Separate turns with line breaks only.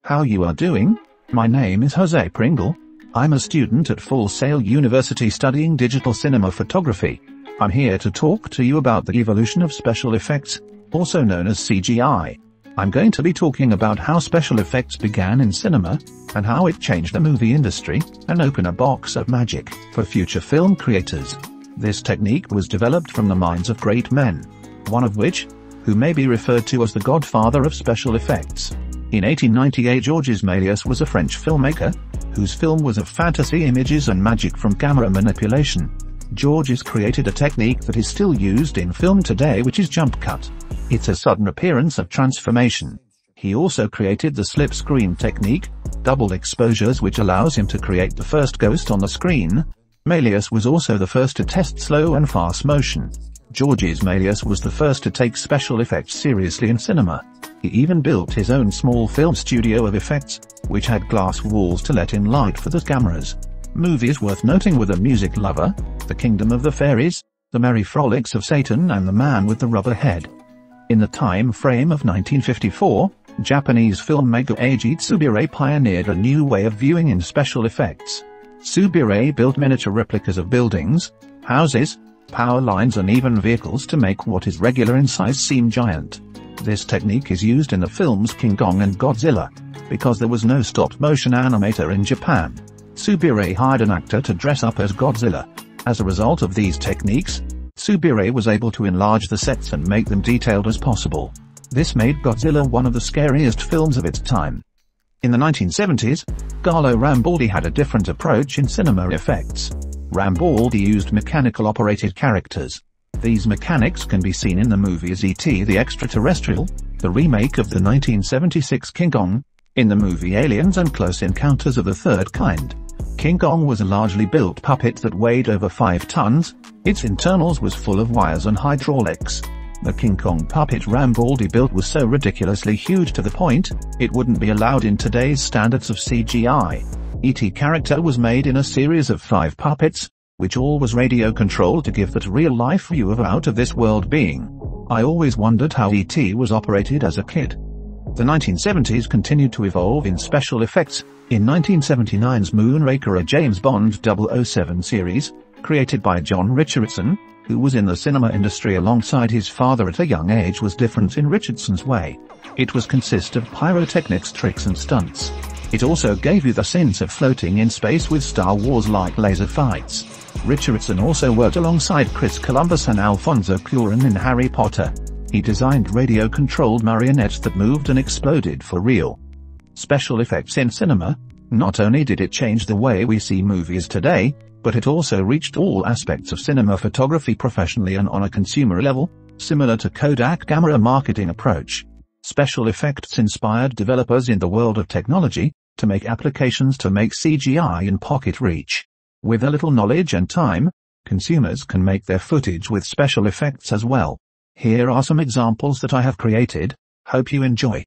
how you are doing. My name is Jose Pringle. I'm a student at Full Sail University studying digital cinema photography. I'm here to talk to you about the evolution of special effects, also known as CGI. I'm going to be talking about how special effects began in cinema, and how it changed the movie industry, and open a box of magic for future film creators. This technique was developed from the minds of great men, one of which, who may be referred to as the godfather of special effects. In 1898, Georges Méliès was a French filmmaker, whose film was of fantasy images and magic from camera manipulation. Georges created a technique that is still used in film today, which is jump cut. It's a sudden appearance of transformation. He also created the slip screen technique, double exposures, which allows him to create the first ghost on the screen. Méliès was also the first to test slow and fast motion. Georges Méliès was the first to take special effects seriously in cinema. He even built his own small film studio of effects, which had glass walls to let in light for the cameras. Movies worth noting were The Music Lover, The Kingdom of the Fairies, The Merry Frolics of Satan, and The Man with the Rubber Head. In the time frame of 1954, Japanese filmmaker Eiji Tsubure pioneered a new way of viewing in special effects. Tsubure built miniature replicas of buildings, houses, power lines, and even vehicles to make what is regular in size seem giant. This technique is used in the films King Kong and Godzilla. Because there was no stop-motion animator in Japan, Tsubure hired an actor to dress up as Godzilla. As a result of these techniques, Tsubure was able to enlarge the sets and make them detailed as possible. This made Godzilla one of the scariest films of its time. In the 1970s, Carlo Rambaldi had a different approach in cinema effects. Rambaldi used mechanical-operated characters. These mechanics can be seen in the movies E.T. the Extraterrestrial, the remake of the 1976 King Kong, in the movie Aliens, and Close Encounters of the Third Kind. King Kong was a largely built puppet that weighed over 5 tons. Its internals was full of wires and hydraulics. The King Kong puppet Rambaldi built was so ridiculously huge to the point it wouldn't be allowed in today's standards of CGI. E.T. character was made in a series of 5 puppets, which all was radio controlled to give that real-life view of out-of-this-world being. I always wondered how E.T. was operated as a kid. The 1970s continued to evolve in special effects. In 1979's Moonraker, a James Bond 007 series, created by John Richardson, who was in the cinema industry alongside his father at a young age, was different in Richardson's way. It was consist of pyrotechnics, tricks and stunts. It also gave you the sense of floating in space with Star Wars-like laser fights. Richardson also worked alongside Chris Columbus and Alfonso Cuarón in Harry Potter. He designed radio-controlled marionettes that moved and exploded for real. Special effects in cinema, not only did it change the way we see movies today, but it also reached all aspects of cinema photography professionally and on a consumer level, similar to Kodak camera marketing approach. Special effects inspired developers in the world of technology to make applications to make CGI in pocket reach. With a little knowledge and time, consumers can make their footage with special effects as well. Here are some examples that I have created. Hope you enjoy.